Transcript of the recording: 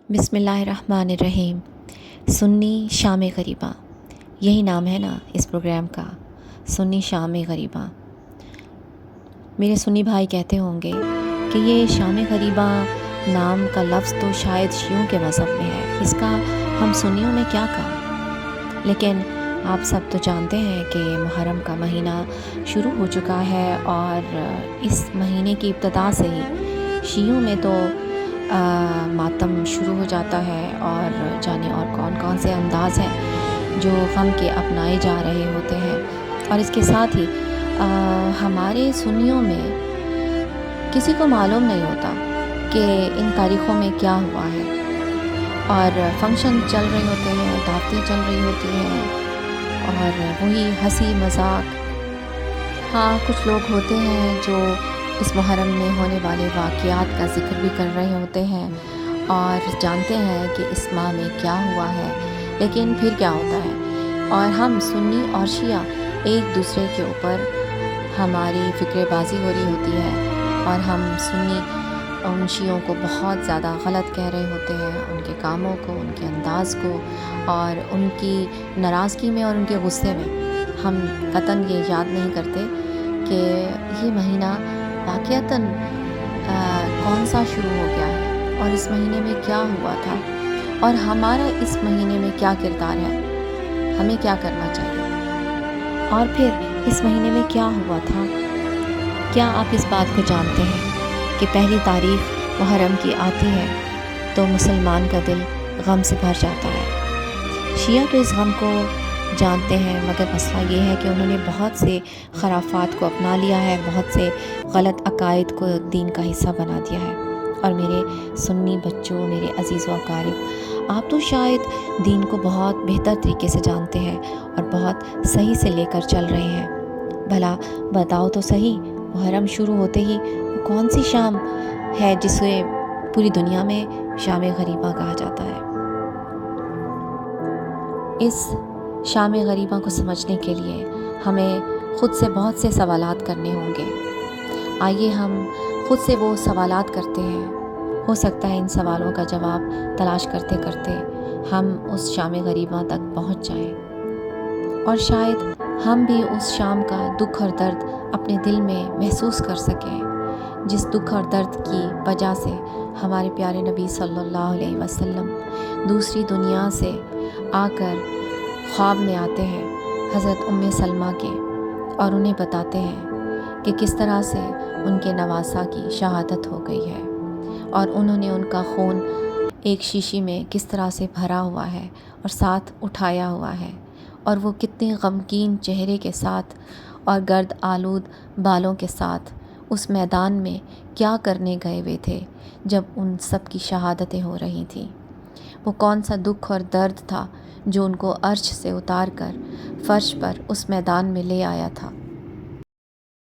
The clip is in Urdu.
بسم اللہ الرحمن الرحیم۔ سنی شام غریباں، یہی نام ہے نا اس پروگرام کا، سنی شام غریباں۔ میرے سنی بھائی کہتے ہوں گے کہ یہ شام غریباں نام کا لفظ تو شاید شیعوں کے مذہب میں ہے، اس کا ہم سنیوں میں کیا کام؟ لیکن آپ سب تو جانتے ہیں کہ محرم کا مہینہ شروع ہو چکا ہے، اور اس مہینے کی ابتدا سے ہی شیعوں میں تو ماتم شروع ہو جاتا ہے، اور جانے اور کون کون سے انداز ہیں جو غم کے اپنائے جا رہے ہوتے ہیں۔ اور اس کے ساتھ ہی ہمارے سنیوں میں کسی کو معلوم نہیں ہوتا کہ ان تاریخوں میں کیا ہوا ہے، اور فنکشن چل رہے ہوتے ہیں، دعوتیں چل رہی ہوتی ہیں، اور وہی ہنسی مذاق۔ ہاں، کچھ لوگ ہوتے ہیں جو اس محرم میں ہونے والے واقعات کا ذکر بھی کر رہے ہوتے ہیں اور جانتے ہیں کہ اس ماہ میں کیا ہوا ہے، لیکن پھر کیا ہوتا ہے، اور ہم سنی اور شیعہ ایک دوسرے کے اوپر ہماری فکر بازی ہو رہی ہوتی ہے، اور ہم سنی ان شیعوں کو بہت زیادہ غلط کہہ رہے ہوتے ہیں، ان کے کاموں کو، ان کے انداز کو، اور ان کی ناراضگی میں اور ان کے غصے میں ہم قطعاً یہ یاد نہیں کرتے کہ یہ مہینہ واقعتاً کون سا شروع ہو گیا ہے، اور اس مہینے میں کیا ہوا تھا، اور ہمارا اس مہینے میں کیا کردار ہے، ہمیں کیا کرنا چاہیے، اور پھر اس مہینے میں کیا ہوا تھا۔ کیا آپ اس بات کو جانتے ہیں کہ پہلی تاریخ محرم کی آتی ہے تو مسلمان کا دل غم سے بھر جاتا ہے؟ شیعہ تو اس غم کو جانتے ہیں، مگر مسئلہ یہ ہے کہ انہوں نے بہت سے خرافات کو اپنا لیا ہے، بہت سے غلط عقائد کو دین کا حصہ بنا دیا ہے۔ اور میرے سنی بچوں، میرے عزیز و اقارب، آپ تو شاید دین کو بہت بہتر طریقے سے جانتے ہیں اور بہت صحیح سے لے کر چل رہے ہیں۔ بھلا بتاؤ تو صحیح، محرم شروع ہوتے ہی وہ کون سی شام ہے جسے پوری دنیا میں شام غریباں کہا جاتا ہے؟ اس شام غریباں کو سمجھنے کے لیے ہمیں خود سے بہت سے سوالات کرنے ہوں گے۔ آئیے ہم خود سے وہ سوالات کرتے ہیں، ہو سکتا ہے ان سوالوں کا جواب تلاش کرتے کرتے ہم اس شام غریباں تک پہنچ جائیں، اور شاید ہم بھی اس شام کا دکھ اور درد اپنے دل میں محسوس کر سکیں، جس دکھ اور درد کی وجہ سے ہمارے پیارے نبی صلی اللہ علیہ وسلم دوسری دنیا سے آ کر خواب میں آتے ہیں حضرت ام سلمہ کے، اور انہیں بتاتے ہیں کہ کس طرح سے ان کے نواسہ کی شہادت ہو گئی ہے، اور انہوں نے ان کا خون ایک شیشی میں کس طرح سے بھرا ہوا ہے اور ساتھ اٹھایا ہوا ہے، اور وہ کتنے غمگین چہرے کے ساتھ اور گرد آلود بالوں کے ساتھ اس میدان میں کیا کرنے گئے ہوئے تھے جب ان سب کی شہادتیں ہو رہی تھیں۔ وہ کون سا دکھ اور درد تھا جو ان کو عرش سے اتار کر فرش پر اس میدان میں لے آیا تھا،